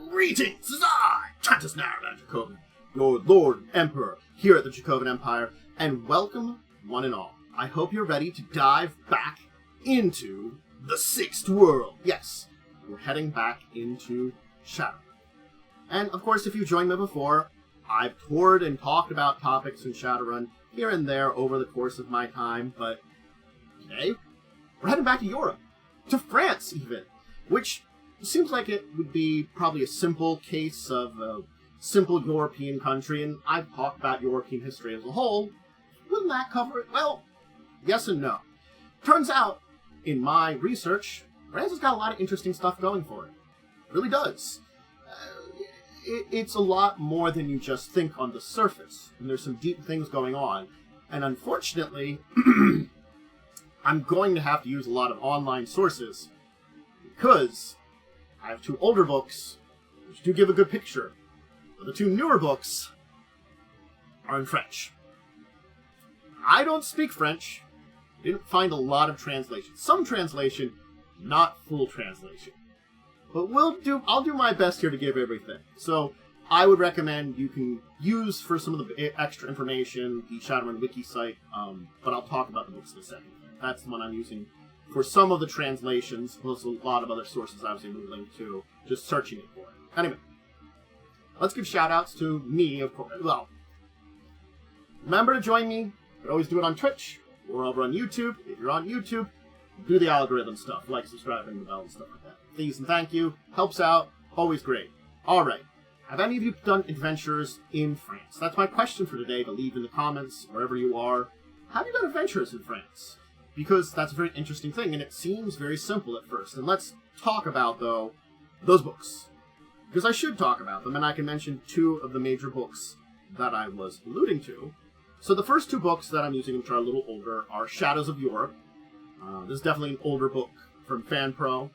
Greetings, it is I, Countess Naravan Dracovin, your Lord and Emperor here at the Dracovin Empire, and welcome one and all. I hope you're ready to dive back into the Sixth World. Yes, we're heading back into Shadowrun. And of course, if you joined me before, I've toured and talked about topics in Shadowrun here and there over the course of my time, but today, we're heading back to Europe, to France even, which seems like it would be probably a simple case of a simple European country, and I've talked about European history as a whole. Wouldn't that cover it? Well, yes and no. Turns out, in my research, France has got a lot of interesting stuff going for it. It really does. It's a lot more than you just think on the surface, and there's some deep things going on. And unfortunately, I'm going to have to use a lot of online sources, because I have two older books, which do give a good picture, but the two newer books are in French. I don't speak French. Didn't find a lot of translation. Some translation, not full translation. But I'll do my best here to give everything. So I would recommend you can use for some of the extra information the Shadowrun wiki site, but I'll talk about the books in a second. That's the one I'm using for some of the translations, plus a lot of other sources I was able to link to, just searching it for it. Anyway, let's give shout-outs to me, of course. Well, remember to join me. You can always do it on Twitch or over on YouTube. If you're on YouTube, do the algorithm stuff, like, subscribe, ring the bell, and stuff like that. Please and thank you. Helps out. Always great. All right. Have any of you done adventures in France? That's my question for today, to leave in the comments, wherever you are. Have you done adventures in France? Because that's a very interesting thing, and it seems very simple at first. And let's talk about, though, those books. Because I should talk about them, and I can mention two of the major books that I was alluding to. So the first two books that I'm using, which are a little older, are Shadows of Europe. This is definitely an older book from FanPro.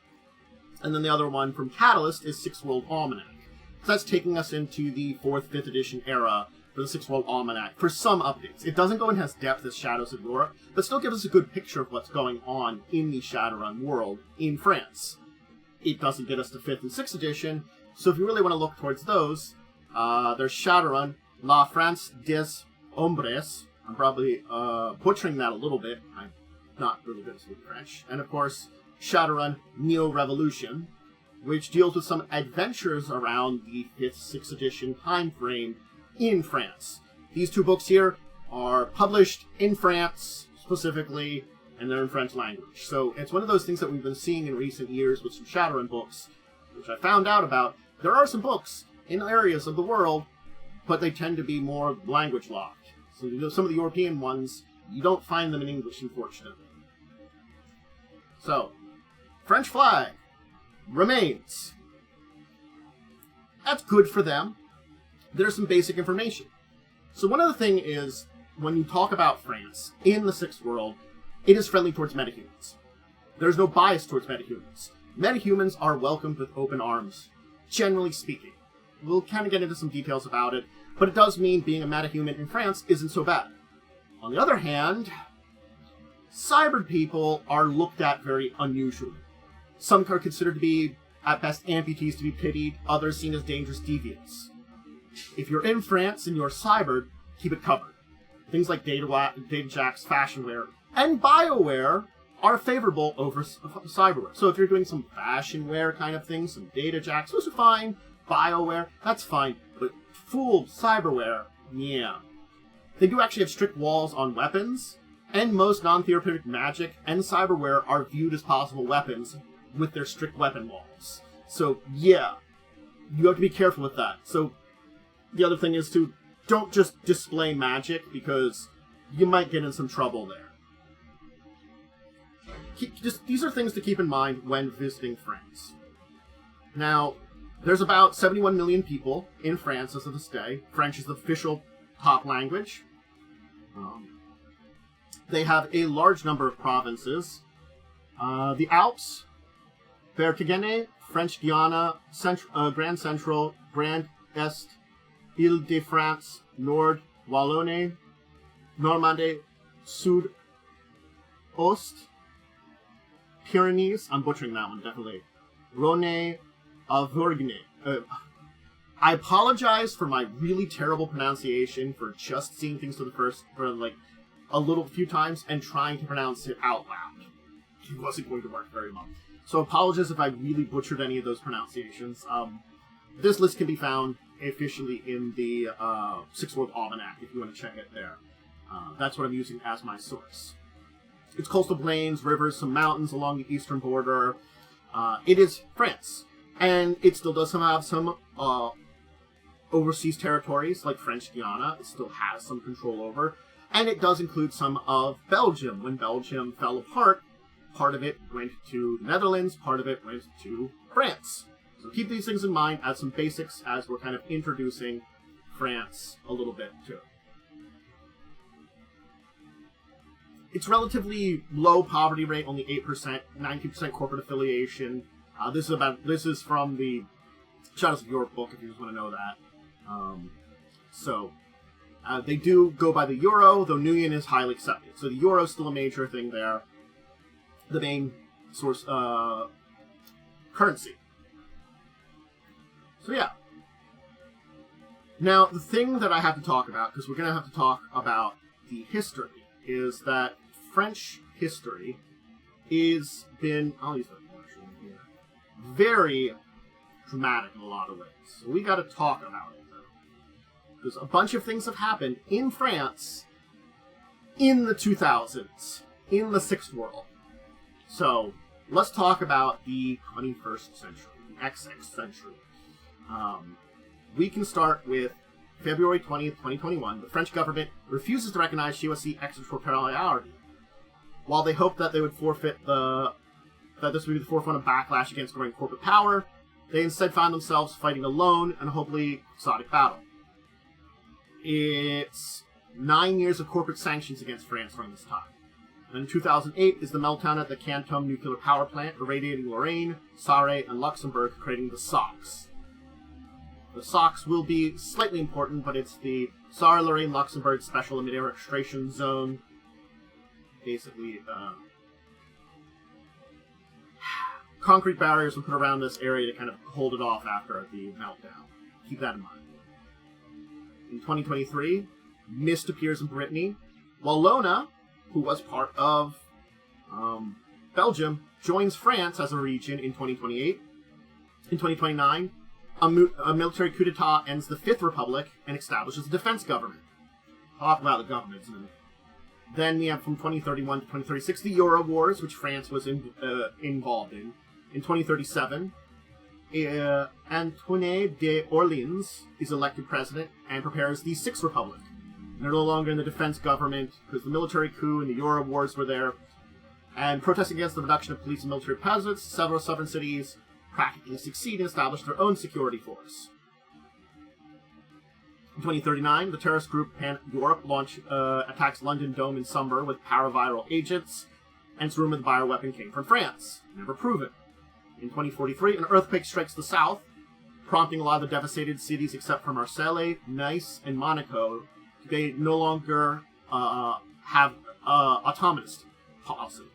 And then the other one from Catalyst is Sixth World Almanac. So that's taking us into the 4th, 5th edition era for the Sixth World Almanac for some updates. It doesn't go in as depth as Shadows of Europe, but still gives us a good picture of what's going on in the Shadowrun world in France. It doesn't get us to 5th and 6th edition, so if you really want to look towards those, there's Shadowrun, La France des Ombres. I'm probably butchering that a little bit. I'm not really good at speaking French. And of course, Shadowrun Neo-Revolution, which deals with some adventures around the 5th, 6th edition time frame in France. These two books here are published in France, specifically, and they're in French language. So it's one of those things that we've been seeing in recent years with some Shadowrun books, which I found out about. There are some books in areas of the world, but they tend to be more language locked. So some of the European ones, you don't find them in English, unfortunately. So, French flag remains. That's good for them. There's some basic information. So one other thing is, when you talk about France in the Sixth World, it is friendly towards metahumans. There's no bias towards metahumans. Metahumans are welcomed with open arms, generally speaking. We'll kind of get into some details about it, but it does mean being a metahuman in France isn't so bad. On the other hand, cyber people are looked at very unusually. Some are considered to be, at best, amputees to be pitied, others seen as dangerous deviants. If you're in France and you're cybered, keep it covered. Things like DataJax, Fashionware, and BioWare are favorable over cyberware. So if you're doing some Fashionware kind of things, some DataJax, those are fine. BioWare, that's fine. But full cyberware, yeah. They do actually have strict walls on weapons, and most non-therapeutic magic and cyberware are viewed as possible weapons with their strict weapon walls. So, yeah, you have to be careful with that. So, the other thing is to don't just display magic, because you might get in some trouble there. These are things to keep in mind when visiting France. Now, there's about 71 million people in France as of this day. French is the official top language. They have a large number of provinces. The Alps, Bertigene, French Guiana, Grand Central, Grand Est, Ile-de-France, Nord, Wallonie, Normandie, Sud, Ost, Pyrenees, I'm butchering that one, definitely, Rhône, Auvergne. I apologize for my really terrible pronunciation for just seeing things for like a few times and trying to pronounce it out loud. It wasn't going to work very well. So apologies if I really butchered any of those pronunciations. This list can be found officially in the Sixth World Almanac if you want to check it there. That's what I'm using as my source. It's coastal plains, rivers, some mountains along the eastern border. It is France. And it still does have some overseas territories, like French Guiana. It still has some control over. And it does include some of Belgium. When Belgium fell apart, part of it went to the Netherlands, part of it went to France. So keep these things in mind as some basics as we're kind of introducing France a little bit too. It's relatively low poverty rate, only 8%, 19% corporate affiliation. This is from the Shadows of Europe book, if you just want to know that. They do go by the euro, though Nuyen is highly accepted. So the euro is still a major thing there. The main source currency. So yeah. Now, the thing that I have to talk about, because we're going to have to talk about the history, is that French history is been, I'll use that commercial here, very dramatic in a lot of ways. So we got to talk about it, though. Because a bunch of things have happened in France in the 2000s, in the Sixth World. So let's talk about the 21st century, the XX century. We can start with February 20th, 2021. The French government refuses to recognize GOSC extraterritoriality. While they hoped that they would that this would be the forefront of backlash against growing corporate power, they instead found themselves fighting alone in a hopefully exotic battle. It's 9 years of corporate sanctions against France during this time. And in 2008 is the meltdown at the Canton nuclear power plant, irradiating Lorraine, Sarre, and Luxembourg, creating the SOX. The SOX will be slightly important, but it's the Sarre-Lorraine-Luxembourg Special Administration Zone. Basically, concrete barriers were put around this area to kind of hold it off after the meltdown. Keep that in mind. In 2023, Mist appears in Brittany. Wallona, who was part of Belgium, joins France as a region in 2028. In 2029, a military coup d'etat ends the Fifth Republic and establishes a defense government. I'll talk about the governments in a minute. Then we have from 2031 to 2036 the Euro Wars, which France was involved in. In 2037, Antoine d'Orléans is elected president and prepares the Sixth Republic. They're no longer in the defense government because the military coup and the Euro Wars were there. And protesting against the reduction of police and military presence, several sovereign cities practically succeed and establish their own security force. In 2039, the terrorist group Pan-Europe attacks London Dome in summer with paraviral agents, and it's rumored the bioweapon came from France. Never proven. In 2043, an earthquake strikes the south, prompting a lot of the devastated cities except for Marseille, Nice, and Monaco. They no longer have autonomous policy.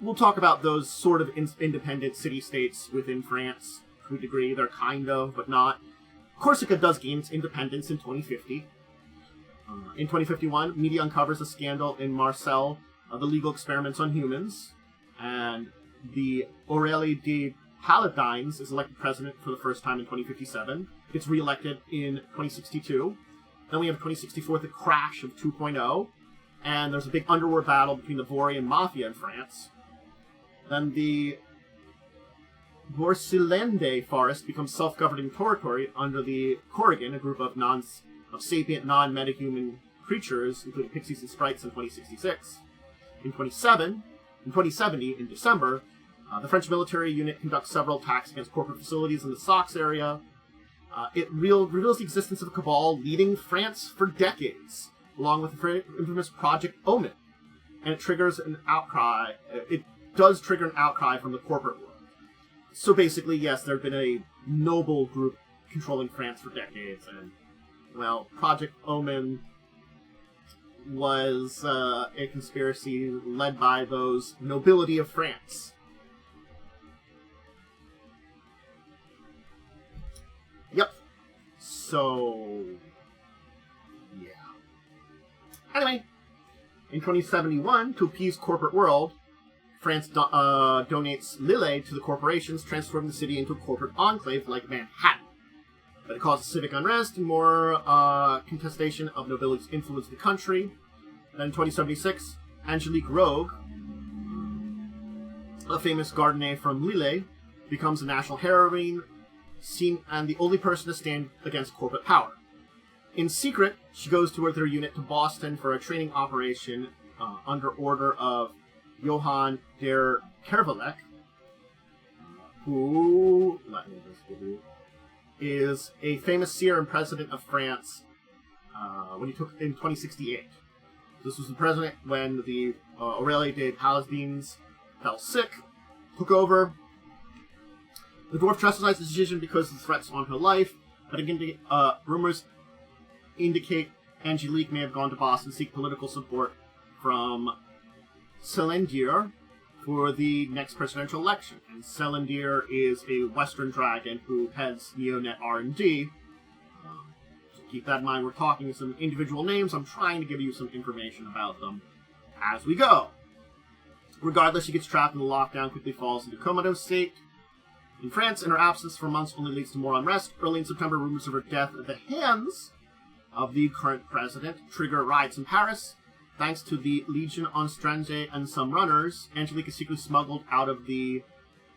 We'll talk about those sort of independent city-states within France to a degree. They're kind of, but not. Corsica does gain its independence in 2050. In 2051, media uncovers a scandal in Marseille of the legal experiments on humans, and the Aurélie de Paladines is elected president for the first time in 2057. Gets re-elected in 2062. Then we have 2064, the crash of 2.0, and there's a big underworld battle between the Vorian Mafia in France. Then the Borsilende forest becomes self-governing territory under the Corrigan, a group of sapient, non-metahuman creatures, including pixies and sprites, in 2066. In 2070, in December, the French military unit conducts several attacks against corporate facilities in the SOX area. It reveals the existence of a cabal leading France for decades, along with the infamous Project Omen, and it triggers an outcry. It does trigger an outcry from the corporate world. So basically, yes, there had been a noble group controlling France for decades, and, well, Project Omen was a conspiracy led by those nobility of France. So, yeah. Anyway, in 2071, to appease corporate world, France donates Lille to the corporations, transforming the city into a corporate enclave like Manhattan. But it causes civic unrest and more contestation of nobility's influence in the country. Then in 2076, Angelique Rogue, a famous gardener from Lille, becomes a national heroine, and the only person to stand against corporate power. In secret, she goes with her unit to Boston for a training operation under order of Johann der Kervelek, who is a famous seer and president of France when he took in 2068. This was the president when the Aurélie de Palestines fell sick, took over. The dwarf justifies the decision because of the threats on her life, but again, rumors indicate Angelique may have gone to Boston to seek political support from Celendir for the next presidential election. And Celendir is a Western dragon who heads Neonet R&D. So keep that in mind. We're talking some individual names. I'm trying to give you some information about them as we go. Regardless, she gets trapped in the lockdown, quickly falls into comatose state. In France, and her absence for months only leads to more unrest. Early in September, rumors of her death at the hands of the current president trigger riots in Paris. Thanks to the Legion on Strange and some runners, Angelique is secretly smuggled out of the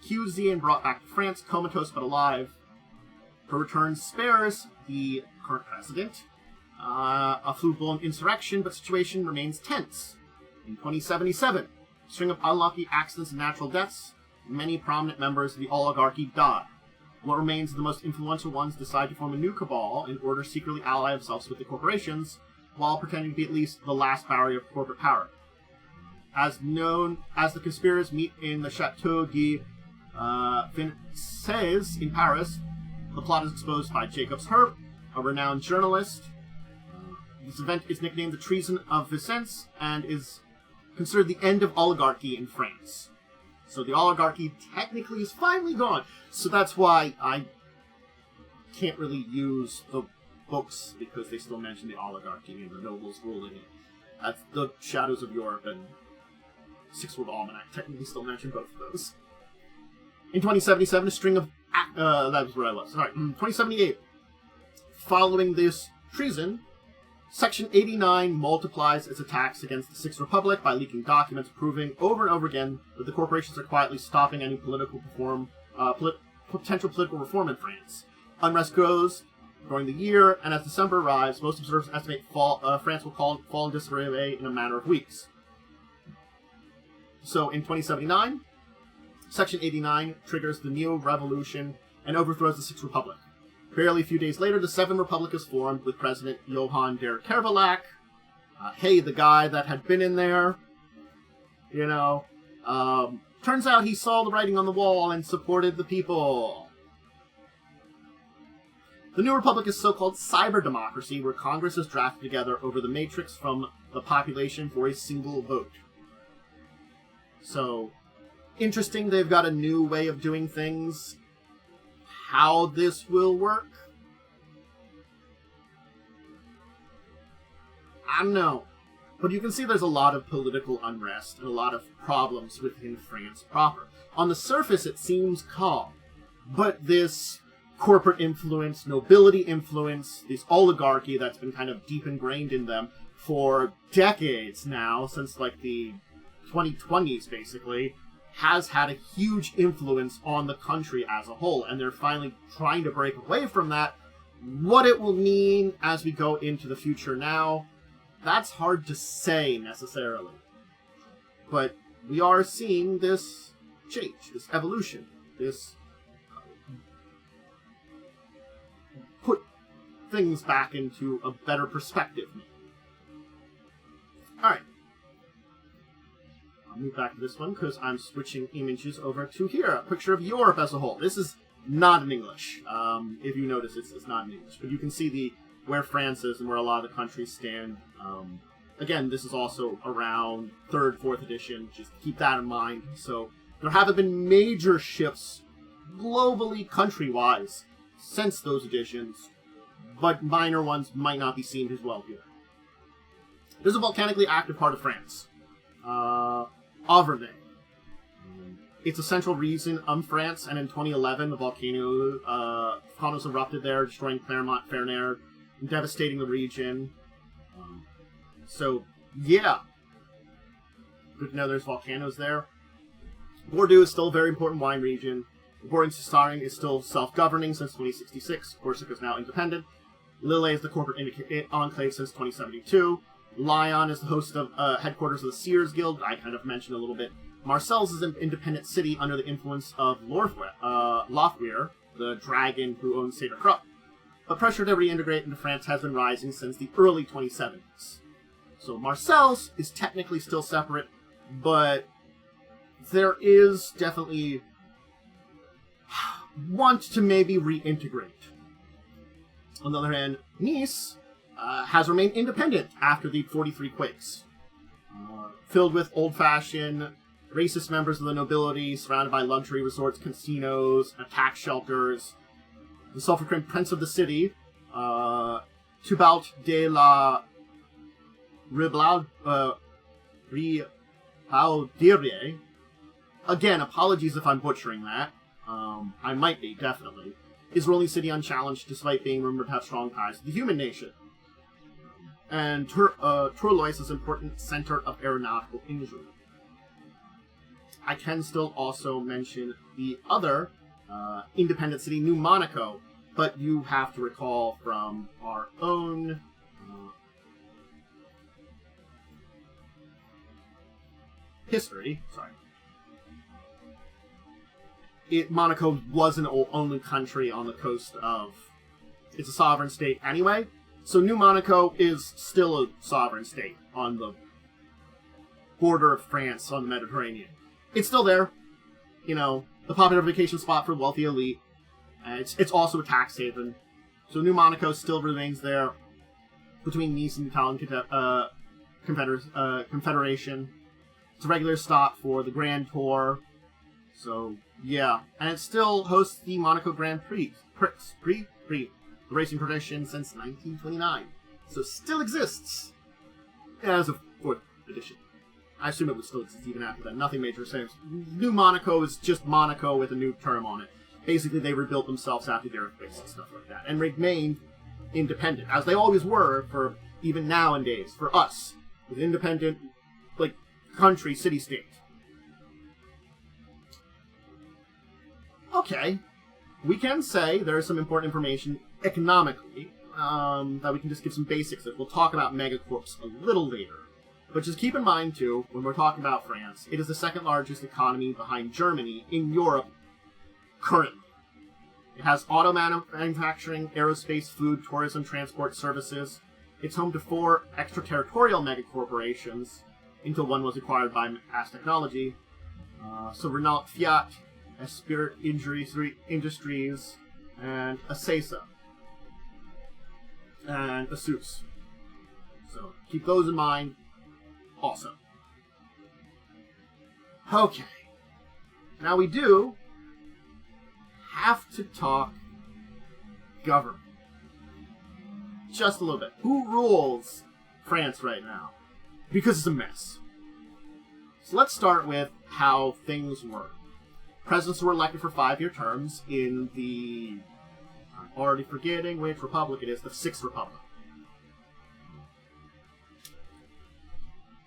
QZ and brought back to France, comatose but alive. Her return spares the current president. A full-blown insurrection, but situation remains tense. In 2077, a string of unlucky accidents and natural deaths, many prominent members of the oligarchy die. What remains of the most influential ones decide to form a new cabal in order to secretly ally themselves with the corporations, while pretending to be at least the last barrier of corporate power. As known as the conspirators meet in the Chateau de Vincennes in Paris, the plot is exposed by Jacobs Herp, a renowned journalist. This event is nicknamed the Treason of Vincennes and is considered the end of oligarchy in France. So the oligarchy technically is finally gone. So that's why I can't really use the books, because they still mention the oligarchy and the nobles ruling it. That's the Shadows of Europe and Six World Almanac technically still mention both of those. In 2077, a string of... that was where I was. Sorry. 2078. Following this treason, Section 89 multiplies its attacks against the Sixth Republic by leaking documents proving over and over again that the corporations are quietly stopping any potential political reform in France. Unrest grows during the year, and as December arrives, most observers estimate France will fall in disarray in a matter of weeks. So in 2079, Section 89 triggers the Neo-Revolution and overthrows the Sixth Republic. Barely a few days later, the Seventh Republic is formed with President Johann der Kervelak. The guy that had been in there, turns out he saw the writing on the wall and supported the people. The new republic is so-called cyber democracy, where Congress is drafted together over the matrix from the population for a single vote. So, interesting, they've got a new way of doing things. How this will work? I don't know. But you can see there's a lot of political unrest and a lot of problems within France proper. On the surface, it seems calm. But this corporate influence, nobility influence, this oligarchy that's been kind of deep ingrained in them for decades now, since like the 2020s basically, has had a huge influence on the country as a whole, and they're finally trying to break away from that. What it will mean as we go into the future now, that's hard to say necessarily. But we are seeing this change, this evolution, this put things back into a better perspective. Alright. I'll move back to this one because I'm switching images over to here. A picture of Europe as a whole. This is not in English. If you notice, it's not in English. But you can see where France is and where a lot of the countries stand. Again, this is also around 3rd, 4th edition. Just keep that in mind. So there haven't been major shifts globally, country-wise, since those editions. but minor ones might not be seen as well here. There's a volcanically active part of France, Auvergne. It's a central region of France, and in 2011, the volcanoes erupted there, destroying Clermont-Ferrand, and devastating the region. So, yeah. Good to know there's volcanoes there. Bordeaux is still a very important wine region. Bordeaux is still self-governing since 2066. Corsica is now independent. Lille is the corporate enclave since 2072. Lyon is the host of headquarters of the Sears Guild, I kind of mentioned a little bit. Marseilles is an independent city under the influence of Lothwir, the dragon who owns Seder Krupp. But pressure to reintegrate into France has been rising since the early 2070s. So Marseilles is technically still separate, but there is definitely want to maybe reintegrate. On the other hand, Nice has remained independent after the 43 quakes, filled with old-fashioned, racist members of the nobility, surrounded by luxury resorts, casinos, and tax shelters. The self-proclaimed prince of the city, Tubalt de la Ribaudierie, again, apologies if I'm butchering that, I might be, definitely, is ruling city unchallenged despite being rumored to have strong ties to the human nation. And Tourlois is an important center of aeronautical industry. I can still also mention the other independent city, New Monaco, but you have to recall from our own history, Monaco was an only country on the coast of... It's a sovereign state anyway, so New Monaco is still a sovereign state on the border of France on the Mediterranean. It's still there, you know, the popular vacation spot for wealthy elite. It's also a tax haven. So New Monaco still remains there between Nice and the Italian Confederation. It's a regular stop for the Grand Tour. So, yeah. And it still hosts the Monaco Grand Prix. The racing tradition since 1929. So it still exists as a 4th edition. I assume it would still exist even after that. Nothing major saves. New Monaco is just Monaco with a new term on it. Basically, they rebuilt themselves after the earthquakes and stuff like that, and remained independent, as they always were for even nowadays, for us, with independent, like, country, city-state. Okay, we can say there is some important information economically, that we can just give some basics of. We'll talk about Mega Corps a little later. But just keep in mind, too, when we're talking about France, it is the second largest economy behind Germany in Europe currently. It has auto manufacturing, aerospace, food, tourism, transport services. It's home to 4 extraterritorial megacorporations, until one was acquired by Mass Technology. So Renault, Fiat, Spirit Industries, and Acesa. And Asus. So keep those in mind. Also. Okay. Now we do have to talk government. Just a little bit. Who rules France right now? Because it's a mess. So let's start with how things work. Presidents were elected for 5-year terms in the... I'm already forgetting which republic it is. The 6th Republic.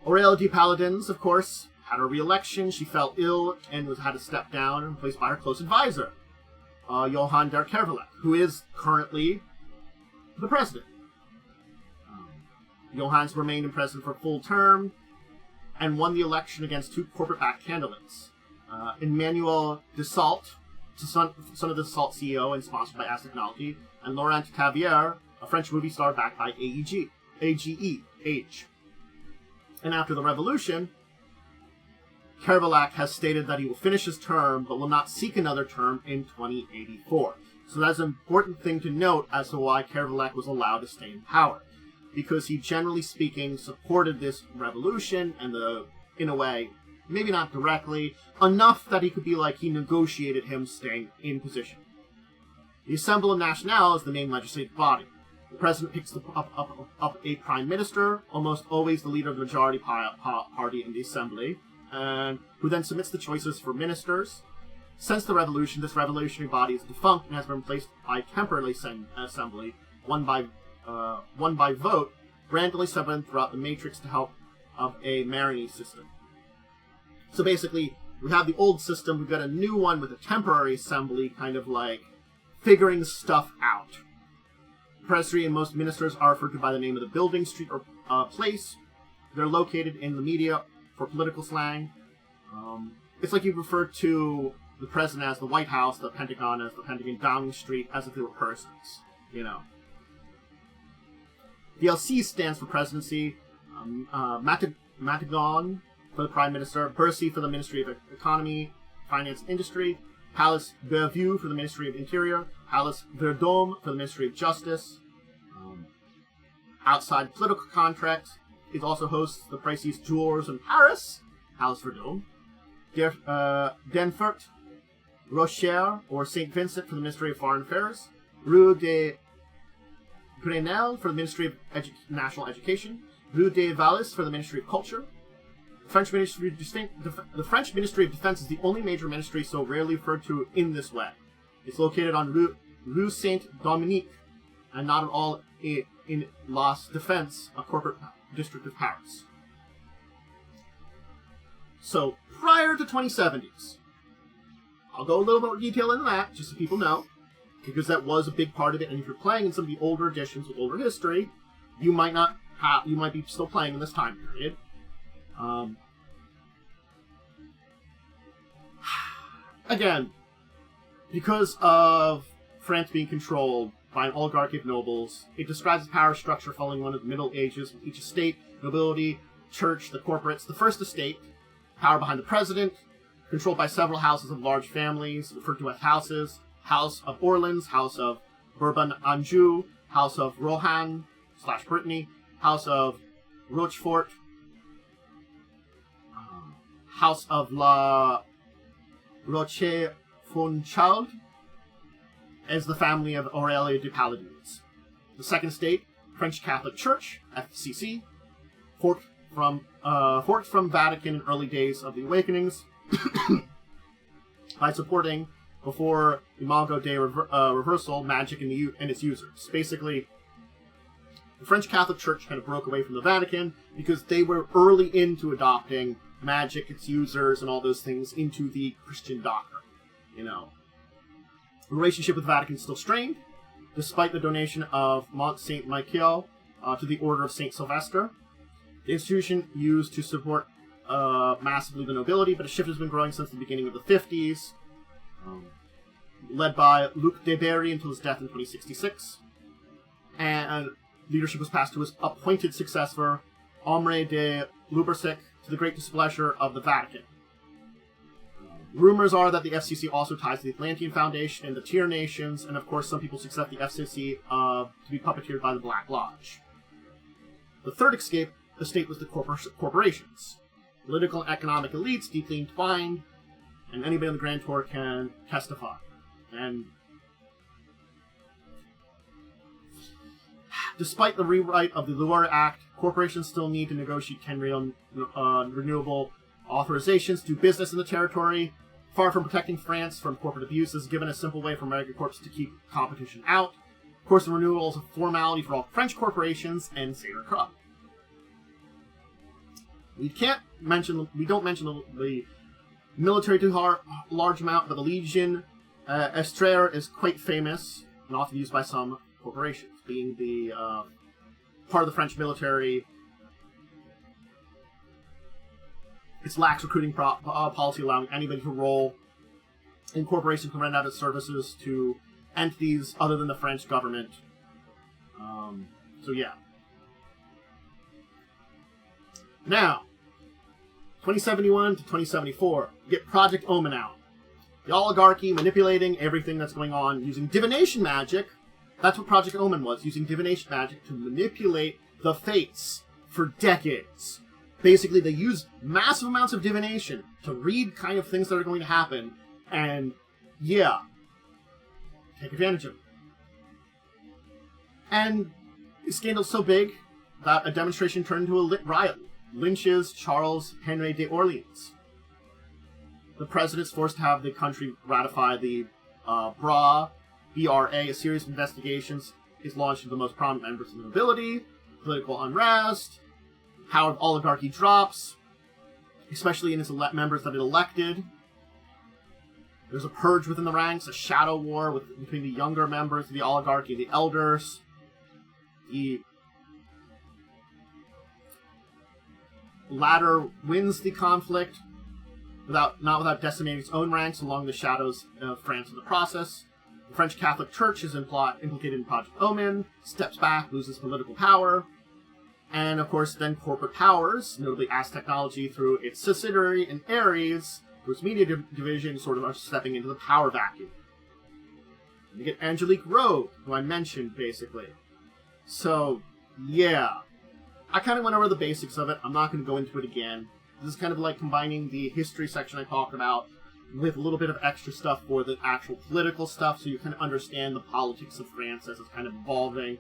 Aurélie de Paladins, of course, had a re-election. She fell ill and had to step down and replaced by her close advisor, Johan der Kervelek, who is currently the president. Johan's remained in president for a full term and won the election against 2 corporate-backed candidates. Emmanuel Dassault, son of the Dassault CEO and sponsored by As Technology, and Laurent Tavier, a French movie star backed by AGE. And after the revolution, Kervelak has stated that he will finish his term, but will not seek another term in 2084. So that's an important thing to note as to why Kervelak was allowed to stay in power. Because he, generally speaking, supported this revolution, and in a way, maybe not directly, enough that he could be like he negotiated him staying in position. The Assemblée Nationale is the main legislative body. The president picks up a prime minister, almost always the leader of the majority party in the assembly, and who then submits the choices for ministers. Since the revolution, this revolutionary body is defunct and has been replaced by a temporary assembly, won by vote, randomly summoned throughout the matrix to help of a marrying system. So basically, we have the old system, we've got a new one with a temporary assembly, kind of like figuring stuff out. The presidency and most ministers are referred to by the name of the building, street, or place. They're located in the media for political slang. It's like you refer to the president as the White House, the Pentagon as the Pentagon, Downing Street as if they were persons, you know. The LC stands for presidency, Matagon for the prime minister, Bercy for the Ministry of Economy, Finance, and Industry, Palace Bellevue for the Ministry of Interior, Palace Vendôme for the Ministry of Justice. Outside political contracts, it also hosts the priciest jewelers in Paris, Palace Vendôme, Denfert, Rocher or St. Vincent for the Ministry of Foreign Affairs, Rue de Grenelle for the Ministry of National Education, Rue de Vallis for the Ministry of Culture. The French Ministry of Defense is the only major ministry so rarely referred to in this way. It's located on Rue Saint-Dominique and not at all in Las Défense, a corporate district of Paris. So, prior to 2070s, I'll go a little more detail into that, just so people know, because that was a big part of it, and if you're playing in some of the older editions with older history, you might be still playing in this time period. Again, because of France being controlled by an oligarchy of nobles, it describes the power structure following one of the Middle Ages, with each estate, nobility, church, the corporates. The first estate, power behind the president, controlled by several houses of large families, referred to as houses. House of Orleans, House of Bourbon-Anjou, House of Rohan/Brittany, House of Rochefort, House of La Roche-Fonchard, as the family of Aurelia de Paladines. The second estate, French Catholic Church, FCC, forked from Vatican in early days of the Awakenings, by supporting, before Imago Dei reversal, magic and its users. Basically, the French Catholic Church kind of broke away from the Vatican because they were early into adopting magic, its users, and all those things into the Christian doctrine. You know, the relationship with the Vatican is still strained, despite the donation of Mont Saint Michael to the Order of Saint Sylvester. The institution used to support massively the nobility, but a shift has been growing since the beginning of the 50s, led by Luc de Berry until his death in 2066, and leadership was passed to his appointed successor, Omre de Lubersic, to the great displeasure of the Vatican. Rumors are that the FCC also ties to the Atlantean Foundation and the Tier Nations, and of course some people suspect the FCC to be puppeteered by the Black Lodge. The third estate was the corporations. Political and economic elites deeply entwined, and anybody on the Grand Tour can testify. And despite the rewrite of the Loire Act, corporations still need to negotiate 10 renewable authorizations to do business in the territory. Far from protecting France from corporate abuse, this is given a simple way for Mega Corps to keep competition out. Of course, the renewal is a formality for all French corporations and Seder Club. We don't mention the military to a large amount, but the Legion Estraire is quite famous and often used by some corporations, being the part of the French military. Its lax recruiting policy, allowing anybody to roll in corporations to rent out its services to entities other than the French government. So yeah. Now, 2071 to 2074, get Project Omen out. The oligarchy manipulating everything that's going on using divination magic. That's what Project Omen was, using divination magic to manipulate the fates for decades. Basically, they use massive amounts of divination to read kind of things that are going to happen, and yeah, take advantage of it. And The scandal's so big that a demonstration turned into a riot. Lynches Charles Henry de Orleans. The president's forced to have the country ratify the BRA, a series of investigations is launched into the most prominent members of the nobility, political unrest, power of oligarchy drops, especially in its members that it elected. There's a purge within the ranks, a shadow war between the younger members of the oligarchy and the elders. The latter wins the conflict not without decimating its own ranks along the shadows of France in the process. The French Catholic Church is implicated in Project Omen, steps back, loses political power. And, of course, then corporate powers, notably As Technology through its subsidiary in Ares, through its media division, sort of are stepping into the power vacuum. And you get Angelique Rogue, who I mentioned, basically. So, yeah. I kind of went over the basics of it. I'm not going to go into it again. This is kind of like combining the history section I talked about with a little bit of extra stuff for the actual political stuff, so you kind of understand the politics of France as it's kind of evolving.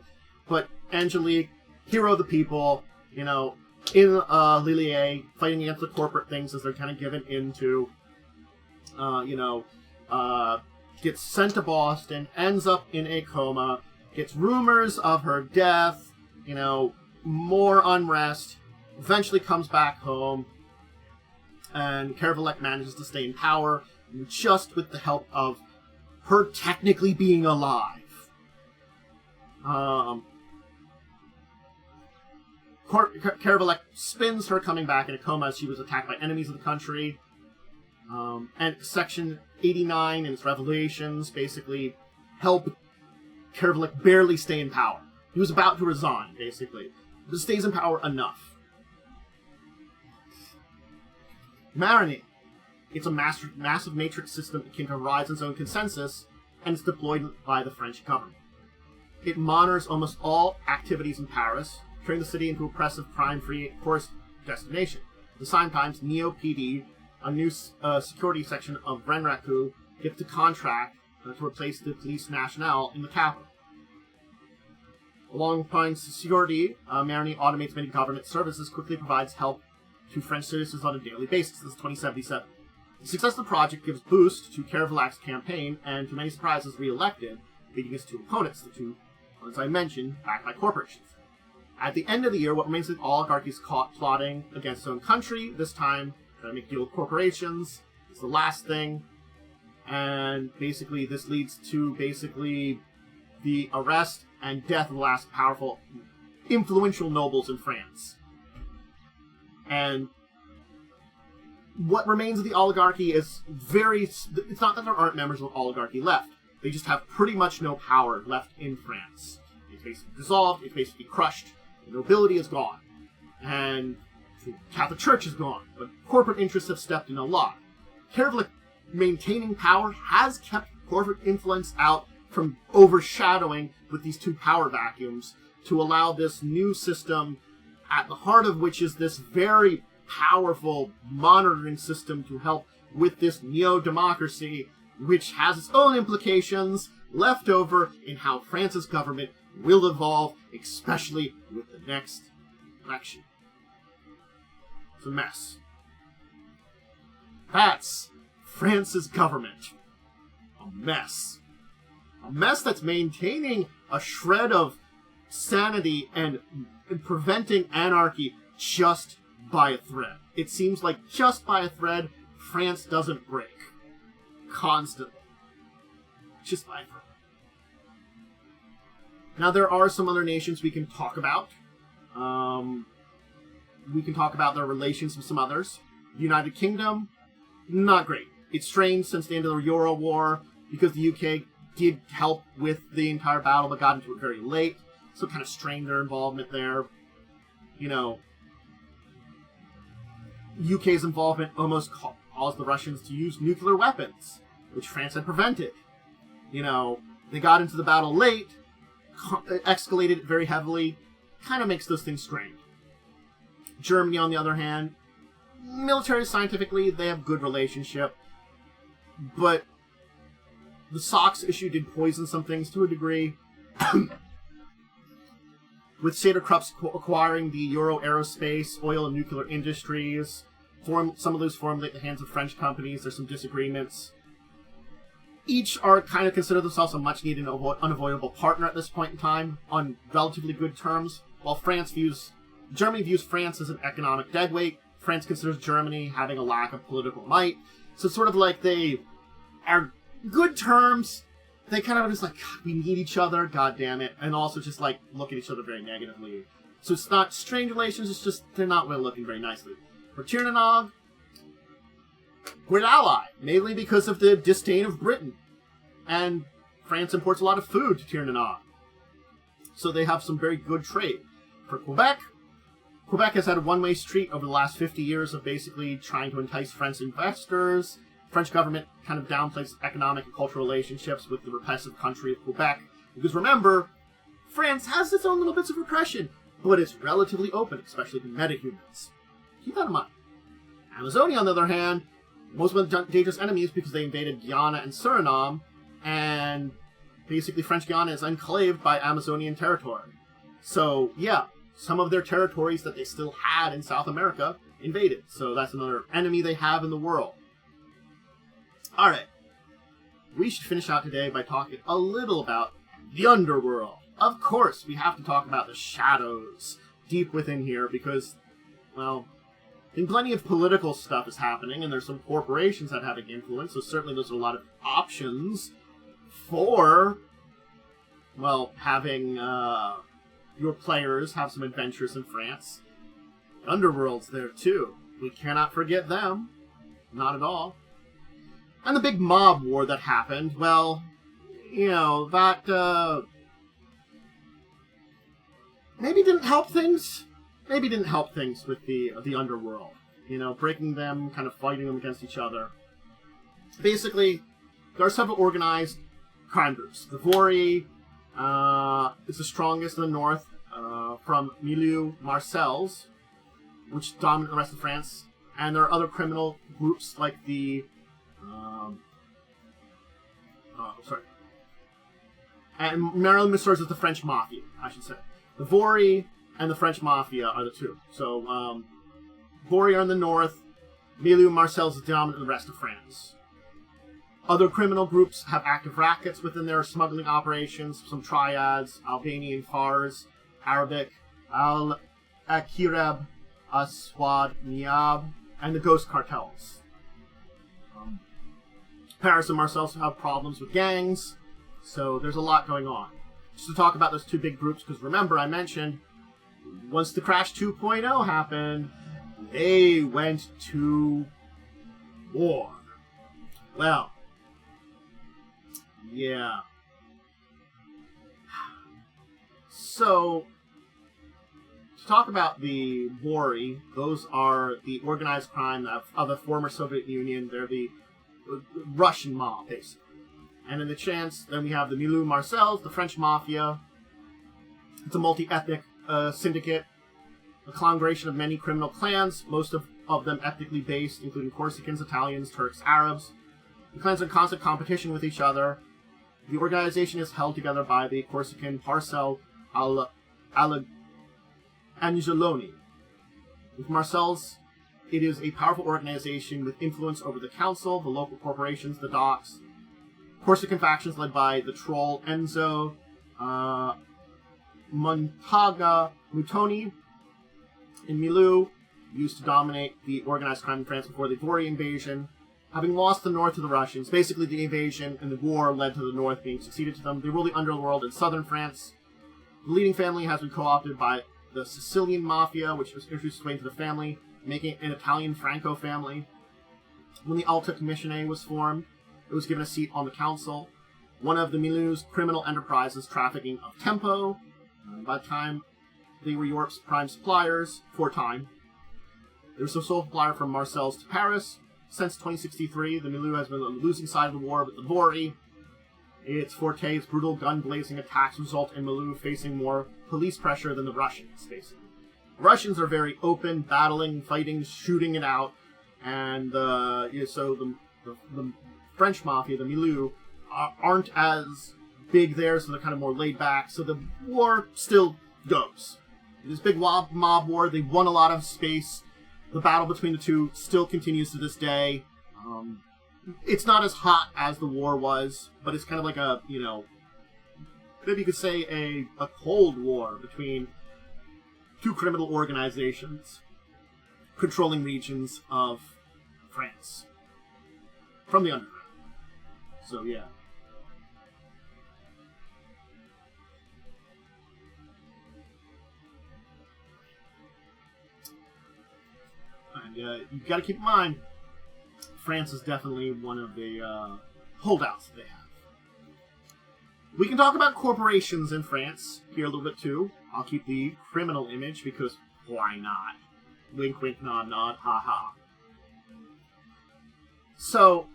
But Angelique, hero of the people, in Lillier, fighting against the corporate things as they're kind of given into, gets sent to Boston, ends up in a coma, gets rumors of her death, more unrest, eventually comes back home, and Kervalek manages to stay in power just with the help of her technically being alive. Kervalek spins her coming back in a coma as she was attacked by enemies of the country. And Section 89 and its revelations basically help Kervalek barely stay in power. He was about to resign, basically, but stays in power enough. Marigny. It's a massive matrix system akin to Horizon's own consensus, and it's deployed by the French government. It monitors almost all activities in Paris, turning the city into oppressive, crime-free tourist destination. At the same time, Neo PD, a new security section of Renraku, gets the contract to replace the Police Nationale in the capital. Along with security, Marigny automates many government services, quickly provides help to French citizens on a daily basis. This is 2077. The success of the project gives boost to Kervalak's campaign, and to many surprises, re-elected, beating his two opponents, the two ones I mentioned, backed by corporations. At the end of the year, what remains of the oligarchy is caught plotting against its own country, this time trying to make a deal with corporations. It's the last thing. And basically, this leads to the arrest and death of the last powerful, influential nobles in France. And what remains of the oligarchy is it's not that there aren't members of the oligarchy left. They just have pretty much no power left in France. It's basically dissolved, it's basically crushed. The nobility is gone. And the Catholic Church is gone. But corporate interests have stepped in a lot. Kervalek maintaining power has kept corporate influence out from overshadowing with these two power vacuums to allow this new system, at the heart of which is this very powerful monitoring system to help with this neo-democracy, which has its own implications left over in how France's government will evolve, especially with the next election. It's a mess. That's France's government. A mess. A mess that's maintaining a shred of sanity and preventing anarchy just by a thread. It seems like just by a thread, France doesn't break. Constantly. Just by a thread. Now, there are some other nations we can talk about. We can talk about their relations with some others. The United Kingdom, not great. It's strained since the end of the Euro War because the UK did help with the entire battle but got into it very late. So it kind of strained their involvement there. UK's involvement almost caused the Russians to use nuclear weapons, which France had prevented. They got into the battle late, escalated it very heavily, kind of makes those things strained. Germany, on the other hand, military scientifically, they have good relationship, but the SOX issue did poison some things to a degree. with Shadowrun acquiring the Euro aerospace, oil, and nuclear industries. Some of those formed at the hands of French companies. There's some disagreements. Each are kind of consider themselves a much-needed and unavoidable partner at this point in time, on relatively good terms. While Germany views France as an economic deadweight, France considers Germany having a lack of political might. So it's sort of like they are good terms. They kind of are just like, God, we need each other, god damn it. And also just like look at each other very negatively. So it's not strained relations, it's just they're not really looking very nicely. For Tirnanog, we're an ally, mainly because of the disdain of Britain. And France imports a lot of food to Tirnanog. So they have some very good trade. For Quebec has had a one-way street over the last 50 years of basically trying to entice French investors. French government kind of downplays economic and cultural relationships with the repressive country of Quebec. Because remember, France has its own little bits of repression, but it's relatively open, especially to metahumans. Keep that in mind. Amazonia, on the other hand, most of the dangerous enemies because they invaded Guyana and Suriname, and basically French Guyana is enclaved by Amazonian territory. So, yeah, some of their territories that they still had in South America invaded. So that's another enemy they have in the world. Alright, we should finish out today by talking a little about the Underworld. Of course, we have to talk about the shadows deep within here because, well, I think plenty of political stuff is happening, and there's some corporations that have an influence, so certainly there's a lot of options for, well, having your players have some adventures in France. Underworld's there too. We cannot forget them. Not at all. And the big mob war that happened, well, you know, that maybe didn't help things. Maybe didn't help things with the Underworld. You know, breaking them, kind of fighting them against each other. Basically, there are several organized crime groups. The Vori is the strongest in the north, from Milieu Marcel's, which dominate the rest of France. And there are other criminal groups like the... And Marilyn serves as the French Mafia, I should say. The Vori and the French Mafia are the two. So, Vori are in the north, Milieu Marcel's is dominant in the rest of France. Other criminal groups have active rackets within their smuggling operations, some triads, Albanian Fars, Arabic, Al-Akirab, Aswad, Niab, and the Ghost Cartels. Paris and Marseille also have problems with gangs, so there's a lot going on. Just to talk about those two big groups, because remember I mentioned, once the Crash 2.0 happened, they went to war. Well, yeah. So, to talk about the Vori, those are the organized crime of the former Soviet Union. They're the Russian mob, basically. And in the chance, then we have the Milieu Marcel's, the French Mafia. It's a multi-ethnic syndicate, a conglomeration of many criminal clans, most of them ethnically based, including Corsicans, Italians, Turks, Arabs. The clans are in constant competition with each other. The organization is held together by the Corsican Parcel Angeloni. With Marcel's, it is a powerful organization with influence over the council, the local corporations, the docks. Corsican factions led by the troll Enzo Montaga Mutoni in Milieu used to dominate the organized crime in France before the Vori invasion. Having lost the north to the Russians, basically the invasion and the war led to the north being succeeded to them. They rule the underworld in southern France. The leading family has been co-opted by the Sicilian Mafia, which was introduced its way into the family, making it an Italian Franco family. When the Alta Commissione was formed, it was given a seat on the council. One of the Milieu's criminal enterprises trafficking of tempo. By the time they were Europe's prime suppliers, for a time. They were the sole supplier from Marseille's to Paris. Since 2063, the Milieu has been on the losing side of the war, but the Vori, its forte's brutal gun-blazing attacks result in Milieu facing more police pressure than the Russians, basically. The Russians are very open, battling, fighting, shooting it out, and so the French Mafia, the Milieu, aren't as big there, so they're kind of more laid back, so the war still goes. This big mob war, they won a lot of space. The battle between the two still continues to this day. It's not as hot as the war was, but it's kind of like a, maybe you could say a Cold War between two criminal organizations controlling regions of France from the Underground. So, yeah. And you got to keep in mind, France is definitely one of the holdouts that they have. We can talk about corporations in France here a little bit too. I'll keep the criminal image because why not? Wink, wink, nod, nod, ha ha. So,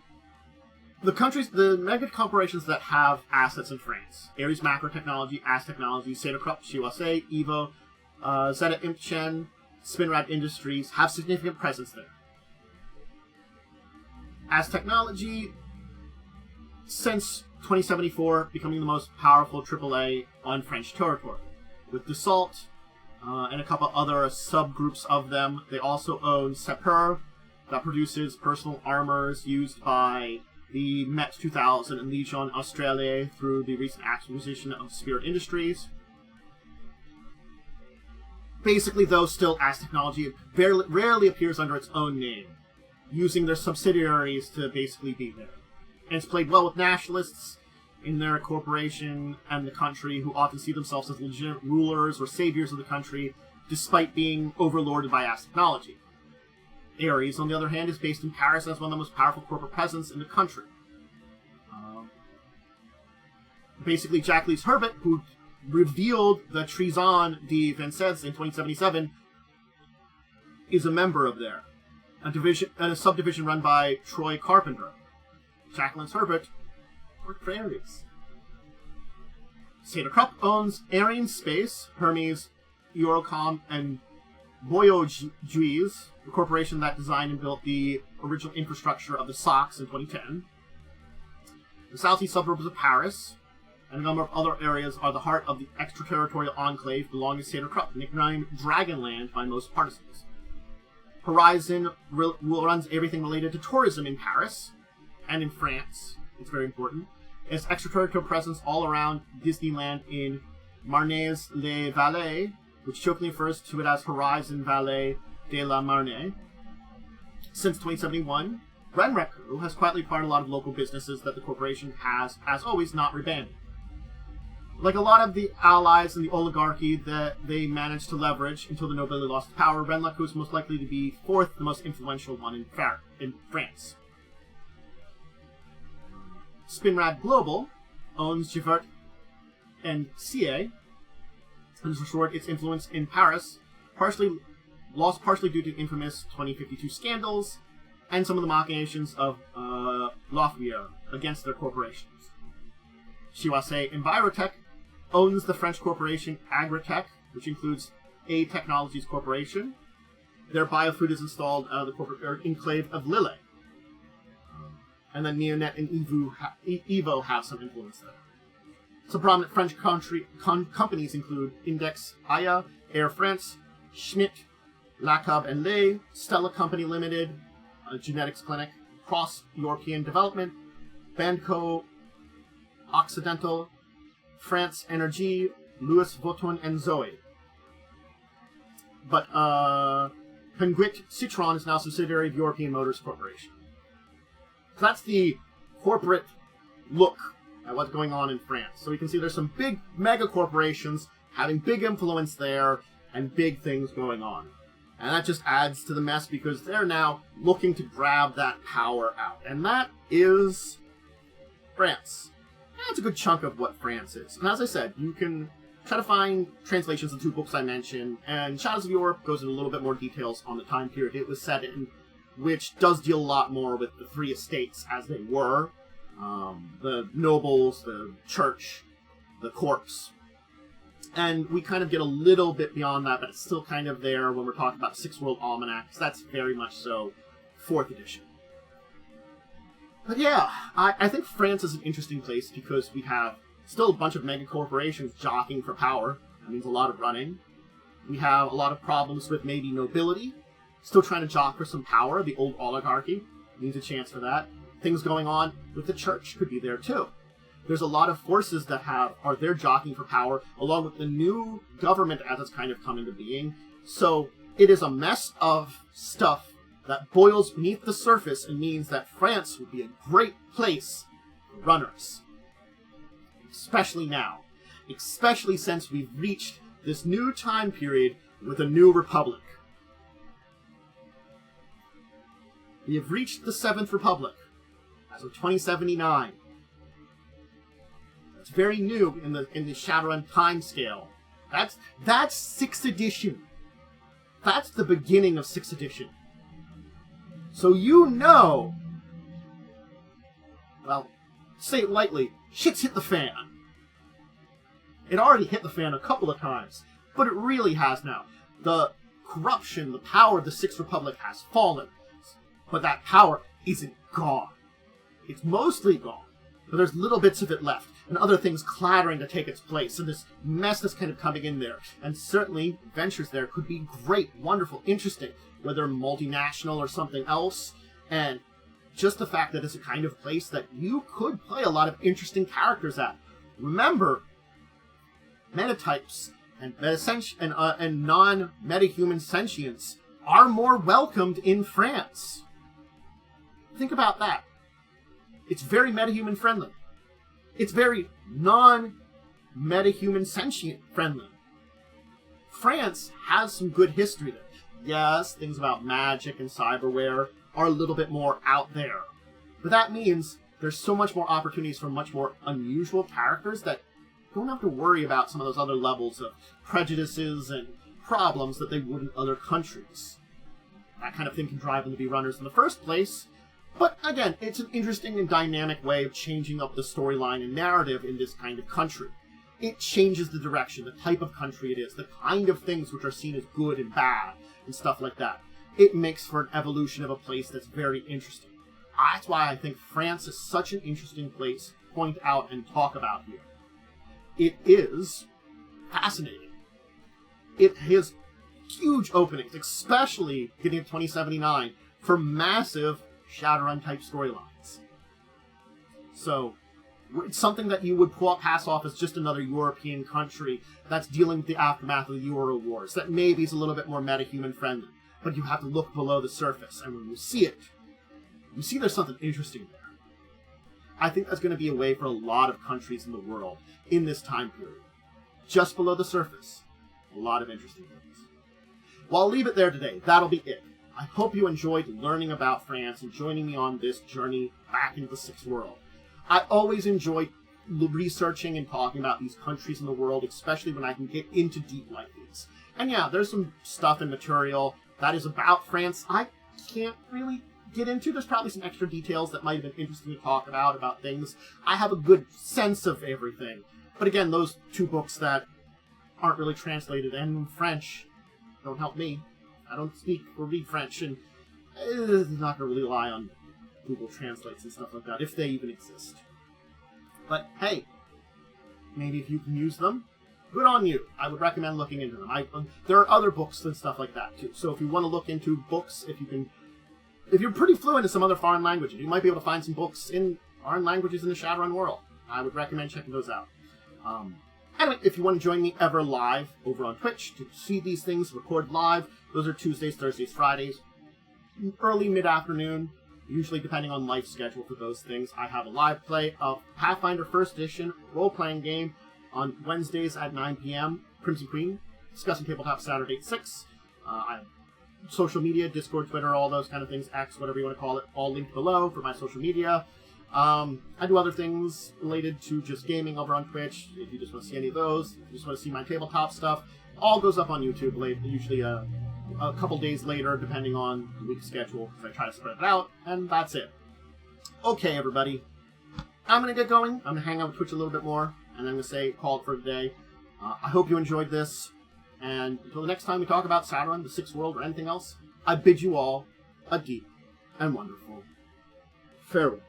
the mega corporations that have assets in France: Ares Macro Technology, As Technology, Shadowrun, Shiwase, Evo, Zeta Impchen, Spinrad Industries have significant presence there. As Technology, since 2074, becoming the most powerful AAA on French territory. With Dassault and a couple other subgroups of them, they also own Sapeur, that produces personal armors used by the Met 2000 and Legion Australia through the recent acquisition of Spirit Industries. Basically, though, still As Technology rarely appears under its own name, using their subsidiaries to basically be there. And it's played well with nationalists in their corporation and the country, who often see themselves as legitimate rulers or saviors of the country, despite being overlorded by As Technology. Ares, on the other hand, is based in Paris as one of the most powerful corporate presence in the country. Basically, Jacques Herbert, who revealed the Trison de Vincennes in 2077, is a member of there. A subdivision run by Troy Carpenter. Jacqueline Herbert worked for Ares. Shadowrun owns Arian Space, Hermes, Eurocom, and Voyages, the corporation that designed and built the original infrastructure of the SOX in 2010. The southeast suburbs of Paris and a number of other areas are the heart of the extraterritorial enclave belonging to Shadowrun, nicknamed Dragonland by most partisans. Horizon runs everything related to tourism in Paris and in France. It's very important. Its extraterritorial presence all around Disneyland in Marne-les-Vallées, which jokingly refers to it as Horizon Valley de la Marne. Since 2071, Renreku has quietly acquired a lot of local businesses that the corporation has, as always, not rebanded. Like a lot of the allies and the oligarchy that they managed to leverage until the nobility lost power, Renreku is most likely to be fourth the most influential one in France. Spinrad Global owns Givert and CA, and has restored its influence in Paris, lost partially due to infamous 2052 scandals and some of the machinations of Lofvier against their corporations. Shiwase Envirotech owns the French corporation Agritech, which includes A Technologies Corporation. Their biofood is installed out of the corporate enclave of Lille. And then Neonet and Evo have some influence there. Some prominent French companies include Index Aya, Air France, Schmidt, Lacab and Lay, Stella Company Limited, a genetics clinic, Cross European Development, Banco Occidental, France Energy, Louis Vuitton, and Zoe. But Penguit Citron is now a subsidiary of European Motors Corporation. So that's the corporate look at what's going on in France. So we can see there's some big mega corporations having big influence there and big things going on. And that just adds to the mess because they're now looking to grab that power out. And that is France. That's a good chunk of what France is. And as I said, you can try to find translations of the two books I mentioned, and Shadows of Europe goes into a little bit more details on the time period it was set in, which does deal a lot more with the three estates as they were. The nobles, the church, the corpse. And we kind of get a little bit beyond that, but it's still kind of there when we're talking about Six World Almanac, because that's very much so 4th edition. But yeah, I think France is an interesting place because we have still a bunch of mega corporations jockeying for power, That means a lot of running. We have a lot of problems with maybe nobility, still trying to jock for some power. The old oligarchy needs a chance for that. Things going on with the church could be there too. There's a lot of forces that are there jockeying for power, along with the new government as it's kind of come into being. So it is a mess of stuff that boils beneath the surface and means that France would be a great place for runners. Especially now. Especially since we've reached this new time period with a new republic. We have reached the 7th Republic as of 2079. That's very new in the Shadowrun timescale. That's 6th edition. That's the beginning of 6th edition. So you know, well, say it lightly, shit's hit the fan. It already hit the fan a couple of times, but it really has now. The corruption, the power of the 6th Republic has fallen, but that power isn't gone. It's mostly gone, but there's little bits of it left, and other things clattering to take its place, and this mess that's kind of coming in there. And certainly, ventures there could be great, wonderful, interesting, whether multinational or something else, and just the fact that it's a kind of place that you could play a lot of interesting characters at. Remember, metatypes and non-metahuman sentients are more welcomed in France. Think about that. It's very metahuman friendly. It's very non-metahuman sentient friendly. France has some good history there. Yes, things about magic and cyberware are a little bit more out there. But that means there's so much more opportunities for much more unusual characters that don't have to worry about some of those other levels of prejudices and problems that they would in other countries. That kind of thing can drive them to be runners in the first place. But again, it's an interesting and dynamic way of changing up the storyline and narrative in this kind of country. It changes the direction, the type of country it is, the kind of things which are seen as good and bad, and stuff like that. It makes for an evolution of a place that's very interesting. That's why I think France is such an interesting place to point out and talk about here. It is fascinating. It has huge openings, especially getting to 2079, for massive Shadowrun-type storylines. So, it's something that you would pass off as just another European country that's dealing with the aftermath of the Euro Wars, that maybe is a little bit more metahuman friendly, but you have to look below the surface, and when you see it, you see there's something interesting there. I think that's going to be a way for a lot of countries in the world in this time period. Just below the surface, a lot of interesting things. Well, I'll leave it there today. That'll be it. I hope you enjoyed learning about France and joining me on this journey back into the 6th world. I always enjoy researching and talking about these countries in the world, especially when I can get into deep like these. And yeah, there's some stuff and material that is about France I can't really get into. There's probably some extra details that might have been interesting to talk about things. I have a good sense of everything. But again, those 2 books that aren't really translated in French don't help me. I don't speak or read French, and I'm not going to rely on Google Translates and stuff like that, if they even exist. But hey, maybe if you can use them, good on you. I would recommend looking into them. There are other books and stuff like that too. So if you want to look into books, if you're pretty fluent in some other foreign languages, you might be able to find some books in foreign languages in the Shadowrun world. I would recommend checking those out. Anyway, if you want to join me ever live over on Twitch to see these things recorded live, those are Tuesdays, Thursdays, Fridays, early mid-afternoon, usually depending on life schedule for those things. I have a live play of Pathfinder 1st Edition role-playing game on Wednesdays at 9 p.m. Crimson Queen, discussing tabletop Saturday at 6. I have social media, Discord, Twitter, all those kind of things, X, whatever you want to call it, all linked below for my social media. I do other things related to just gaming over on Twitch. If you just want to see any of those, if you just want to see my tabletop stuff, all goes up on YouTube late, usually a couple days later, depending on the week's schedule, because I try to spread it out, and that's it. Okay, everybody. I'm going to get going. I'm going to hang out with Twitch a little bit more, and then I'm going to say call it for today. I hope you enjoyed this, and until the next time we talk about Shadowrun, the 6th World, or anything else, I bid you all a deep and wonderful farewell.